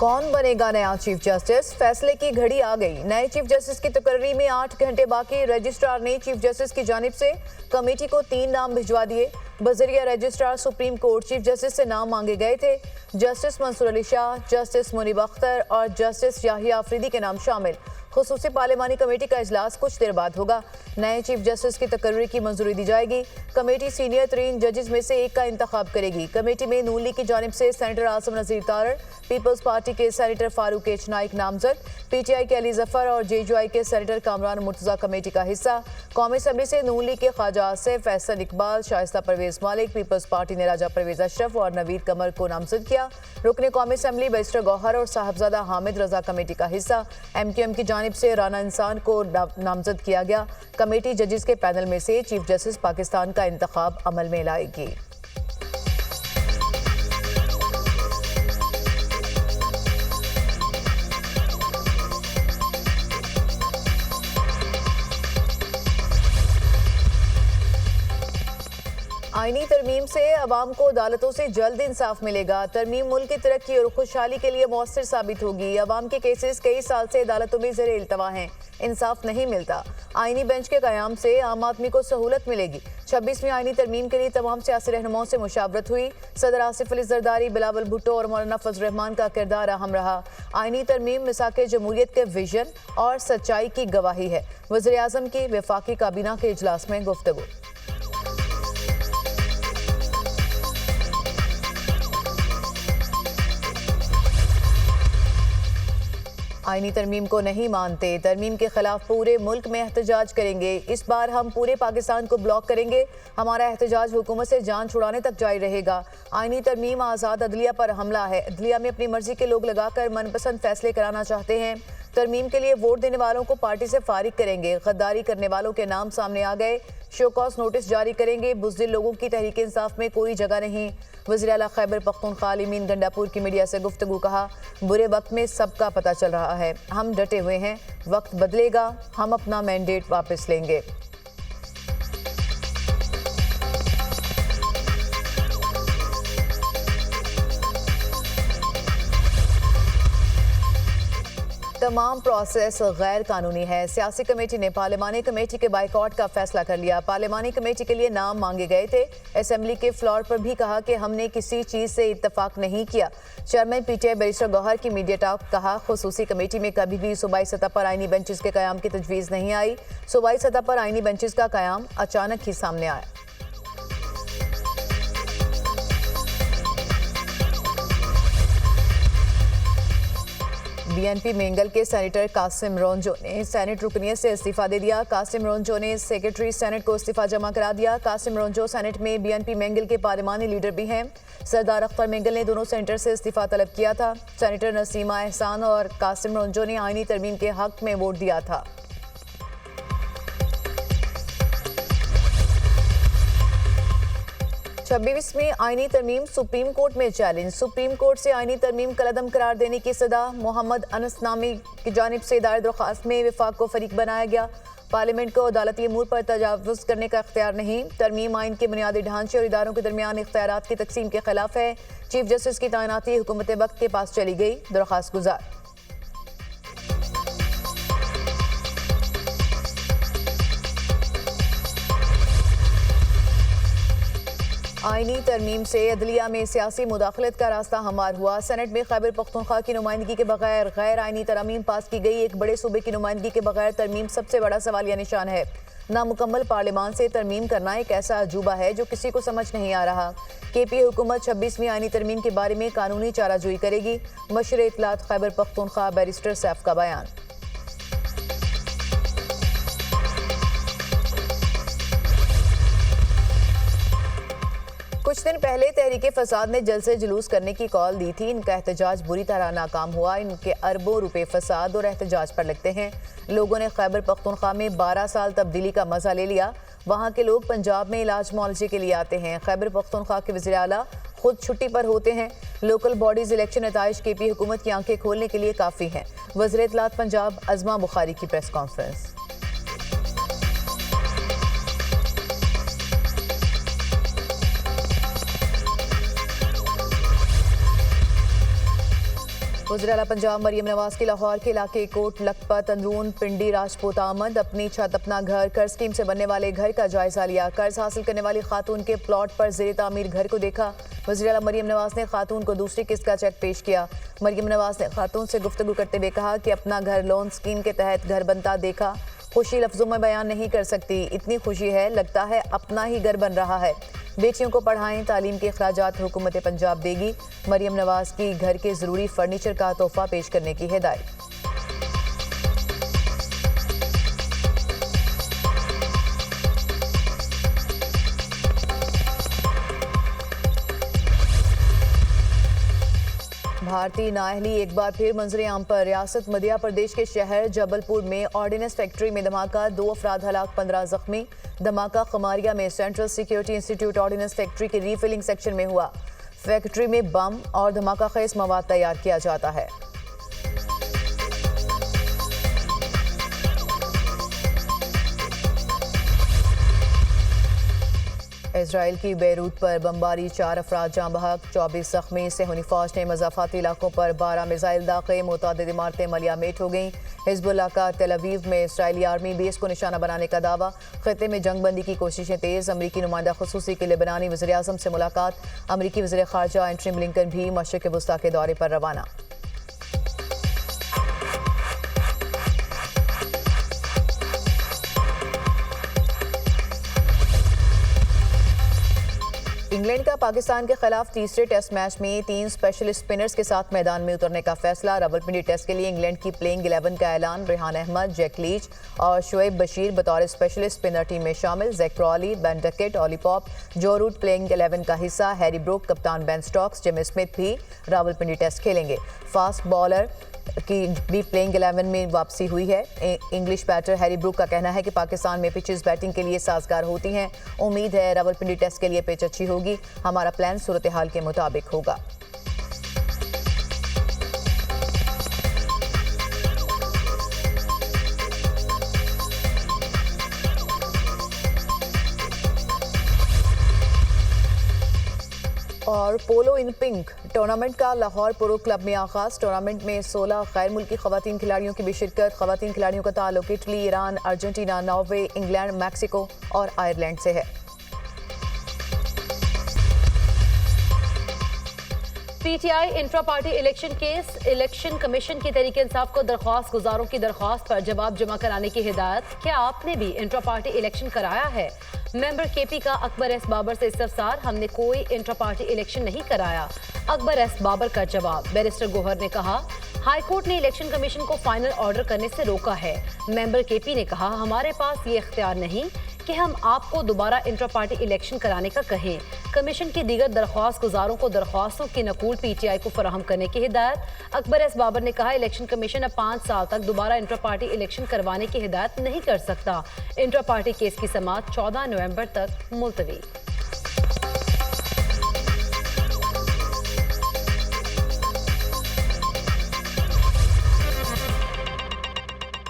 कौन बनेगा नया चीफ जस्टिस? फैसले की घड़ी आ गई। नए चीफ जस्टिस की तकर्री में 8 घंटे बाकी। रजिस्ट्रार ने चीफ जस्टिस की जानिब से कमेटी को 3 नाम भिजवा दिए। बजरिया registrar supreme court chief justice से नाम मांगे गए थे। जस्टिस मंसूर अली शाह, जस्टिस मुनीब अख्तर और जस्टिस याहिया अफरीदी के नाम शामिल। खुसूसी पार्लिमानी कमेटी का इजलास कुछ देर बाद होगा। नए चीफ जस्टिस की तकर्री की मंजूरी दी जाएगी। कमेटी सीनियर तरीन जजेस में से एक का इंतखाब करेगी। कमेटी में नून लीग की जानिब से सेनेटर आसिम नज़ीर तारड़, पीपल्स पार्टी के सेनेटर फारूक एच नाइक नामजद, पीटीआई के अली जफर और जेयूआई के सेनेटर कामरान मुर्तजा कमेटी का हिस्सा। कौमी असम्बली से नून लीग के ख्वाजा आसिफ, फैसल इकबाल, शाइस्ता परवेज मालिक, पीपल्स पार्टी ने राजा परवेज अशरफ और नवीद कमर को नामजद किया। रुकने कौमी असम्बली बैरिस्टर गौहर और साहबजादा हामिद रजा कमेटी का हिस्सा। MQM की जानिब से राना इंसान को नामजद किया गया। कमेटी जजेस के पैनल में से चीफ जस्टिस पाकिस्तान का इंतखाब अमल में लाएगी। आईनी तरमीम से अवाम को अदालतों से जल्द इंसाफ मिलेगा। तरमीम मुल्क की तरक्की और खुशहाली के लिए मौसर साबित होगी। अवाम के केसेस कई साल से अदालतों में ज़ेर इल्तवा हैं, इंसाफ नहीं मिलता। आईनी बेंच के क़याम से आम आदमी को सहूलत मिलेगी। 26वीं आईनी तरमीम के लिए तमाम सियासी रहनुमाओं से मुशावरत हुई। सदर आसिफ अली जरदारी, बिलावल भुट्टो और मौलाना फजल रहमान का किरदार अहम रहा। आईनी तरमीम मिसाक जमहूरियत के विजन और सच्चाई की गवाही है। वज़ीर आज़म की वफाकी काबीना के इजलास में गुफ्तगू। आईनी तरमीम को नहीं मानते, तरमीम के खिलाफ पूरे मुल्क में एहतजाज करेंगे। इस बार हम पूरे पाकिस्तान को ब्लॉक करेंगे। हमारा एहतजाज हुकूमत से जान छुड़ाने तक जारी रहेगा। आईनी तरमीम आज़ाद अदलिया पर हमला है। अदलिया में अपनी मर्जी के लोग लगाकर मनपसंद फैसले कराना चाहते हैं। तरमीम के लिए वोट देने वालों को पार्टी से फारिग करेंगे। गद्दारी करने वालों के नाम सामने आ गए। शोकॉज नोटिस जारी करेंगे। बुज़दिल लोगों की तहरीक इंसाफ में कोई जगह नहीं। वज़ीर आला खैबर पख्तूनख्वा अलीमीन गंडापुर की मीडिया से गुफ्तगू कहा, बुरे वक्त में सबका पता चल रहा है, हम डटे हुए हैं। वक्त बदलेगा, हम अपना मैंडेट वापस लेंगे। तमाम प्रोसेस गैर कानूनी है। सियासी कमेटी ने पार्लिमानी कमेटी के बाइकआउट का फैसला कर लिया। पार्लिमानी कमेटी के लिए नाम मांगे गए थे। असेंबली के फ्लोर पर भी कहा कि हमने किसी चीज़ से इत्तफाक नहीं किया। चेयरमैन पीटीआई बैरिस्टर गौहर की मीडिया टॉक कहा, खुसूसी कमेटी में कभी भी सूबाई सतह पर आईनी बेंचेस के क़याम की तजवीज़ नहीं आई। सूबाई सतह पर आईनी बेंचेस का क़याम अचानक ही सामने आया। BNP मेंगल के सेनेटर कासिम रोंजो ने सेनेट रुकनियत से इस्तीफा दे दिया। कासिम रोंजो ने सेक्रेटरी सेनेट को इस्तीफा जमा करा दिया। कासिम रोंजो सेनेट में BNP मेंगल के पार्लिमानी लीडर भी हैं। सरदार अख्तर मेंगल ने दोनों सेनेटर से इस्तीफा तलब किया था। सेनेटर नसीमा एहसान और कासिम रोंजो ने आईनी तरमीम के हक में वोट दिया था। छब्बीसवीं आईनी तरमीम सुप्रीम कोर्ट में चैलेंज। सुप्रीम कोर्ट से आईनी तरमीम कलअदम करार देने की सदा। मोहम्मद अनस नामी की जानिब से दायर दरख्वास्त में विफाक को फरीक बनाया गया। पार्लियामेंट को अदालती अमूर पर तजावुज़ करने का इख्तियार नहीं। तरमीम आइन के बुनियादी ढांचे और इदारों के दरमियान इख्तियारात की तकसीम के खिलाफ है। चीफ जस्टिस की तैनाती हुकूमत वक्त के पास चली गई। दरख्वास्त गुजार। आईनी तरमीम से अदलिया में सियासी मुदाखलत का रास्ता हमार हुआ। सेनेट में खैबर पख्तूनख्वा की नुमाइंदगी के बगैर गैर आईनी तरमीम पास की गई। एक बड़े सूबे की नुमाइंदगी के बगैर तरमीम सबसे बड़ा सवालिया निशान है। नामुकम्मल पार्लियामान से तरमीम करना एक ऐसा अजूबा है जो किसी को समझ नहीं आ रहा। KPA हुकूमत 26वीं आईनी तरमीम के बारे में कानूनी चाराजोई करेगी। मशर इत्तलात खैबर पख्तूनख्वा बैरिस्टर सैफ का बयान। कुछ दिन पहले तहरीक फसाद ने जलसे जुलूस करने की कॉल दी थी। इनका एहतजाज बुरी तरह नाकाम हुआ। इनके अरबों रुपए फसाद और एहतजाज पर लगते हैं। लोगों ने खैबर पख्तूनख्वा में 12 साल तब्दीली का मजा ले लिया। वहाँ के लोग पंजाब में इलाज मुआलजे के लिए आते हैं। खैबर पख्तूनख्वा के वज़ीर आला खुद छुट्टी पर होते हैं। लोकल बॉडीज इलेक्शन नताइज KPA हुकूमत की आंखें खोलने के लिए काफ़ी हैं। वज़ीर इत्तलात पंजाब अज़मा बुखारी की प्रेस कॉन्फ्रेंस। वज़ीर आला पंजाब मरियम नवाज की लाहौर के इलाके कोट लखपत अंदरून पिंडी राजपूत आमद अपनी छत अपना घर कर्ज स्कीम से बनने वाले घर का जायजा लिया। कर्ज हासिल करने वाली खातून के प्लॉट पर ज़ेर तामीर घर को देखा। वज़ीर आला मरियम नवाज ने खातून को दूसरी किस्त का चेक पेश किया। मरियम नवाज ने खातून से गुफ्तगू करते हुए कहा कि अपना घर लोन स्कीम के तहत घर बनता देखा। खुशी लफ्जों में बयान नहीं कर सकती, इतनी खुशी है लगता है अपना ही घर बन रहा है। बेटियों को पढ़ाएं, तालीम के अखराजात हुकूमत पंजाब देगी। मरियम नवाज की घर के जरूरी फर्नीचर का तोहफा पेश करने की हिदायत। भारतीय नाअहली एक बार फिर मंजर आम पर। रियासत मध्य प्रदेश के शहर जबलपुर में ऑर्डिनेंस फैक्ट्री में धमाका, 2 अफराद हलाक, 15 जख्मी। धमाका खमारिया में central security institute ordnance factory के रीफिलिंग सेक्शन में हुआ। फैक्ट्री में बम और धमाका खेज मवाद तैयार किया जाता है। इजराइल की बेरूत पर बमबारी, 4 अफराद जाँ बहक, 24 जख्मी। सेहूनी फौज ने मज़ाफ़ाती इलाकों पर 12 मिसाइल दागे, मुतअद्दिद इमारतें मलियामेट हो गईं। हिज़्बुल्लाह का तेल अवीव में इसराइली आर्मी बेस को निशाना बनाने का दावा। खित्ते में जंगबंदी की कोशिशें तेज़। अमरीकी नुमाइंदा खुसूसी के लेबनानी वज़ीर आज़म से मुलाकात। अमरीकी वज़ीर ख़ारजा एंटनी ब्लिंकन भी मशरिक़ वुस्ता के दौरे पर रवाना। इंग्लैंड का पाकिस्तान के खिलाफ तीसरे टेस्ट मैच में 3 स्पेशलिस्ट स्पिनर्स के साथ मैदान में उतरने का फैसला। रावलपिंडी टेस्ट के लिए इंग्लैंड की प्लेइंग 11 का ऐलान। रेहान अहमद, जैक लीच और शुएब बशीर बतौर स्पेशलिस्ट स्पिनर टीम में शामिल। Jack Crawley, Ben Duckett, Ollie Pope, Joe Root playing 11 का हिस्सा। हैरी ब्रूक, कप्तान बेन स्टोक्स, जिम स्मिथ भी रावलपिंडी टेस्ट खेलेंगे। फास्ट बॉलर की भी प्लेइंग 11 में वापसी हुई है। इंग्लिश बैटर हैरी ब्रूक का कहना है कि पाकिस्तान में पिचेस बैटिंग के लिए साजगार होती हैं। उम्मीद है रावलपिंडी टेस्ट के लिए पिच अच्छी होगी। हमारा प्लान सूरत हाल के मुताबिक होगा। और पोलो इन पिंक टूर्नामेंट का लाहौर पोलो क्लब में आगाज। टूर्नामेंट में 16 गैर मुल्की खवातीन खिलाड़ियों की भी शिरकत। खवातीन खिलाड़ियों का ताल्लुक Italy, Iran, Argentina, Norway, England, Mexico और आयरलैंड से है। PTI intra party election case. Election commission की तहरीक इंसाफ को दरख्वास्त गुजारों की दरख्वास्त पर जवाब जमा कराने की हिदायत। क्या आपने भी इंट्रा पार्टी इलेक्शन कराया है? मेंबर केपी का अकबर एस बाबर से इस्तफसार। हमने कोई इंट्रा पार्टी इलेक्शन नहीं कराया। अकबर एस बाबर का जवाब। बैरिस्टर गोहर ने कहा हाईकोर्ट ने इलेक्शन कमीशन को फाइनल ऑर्डर करने से रोका है। मेंबर केपी ने कहा हमारे पास ये इख्तियार नहीं कि हम आपको दोबारा इंट्रा पार्टी इलेक्शन कराने का कहें। कमीशन की दीगर दरख्वास्त गुजारों को दरख्वास्तों की नकूल पीटीआई को फराहम करने की हिदायत। अकबर एस बाबर ने कहा इलेक्शन कमीशन अब 5 साल तक दोबारा इंट्रा पार्टी इलेक्शन करवाने की हिदायत नहीं कर सकता। इंट्रा पार्टी केस की समाअत 14 नवंबर तक मुलतवी।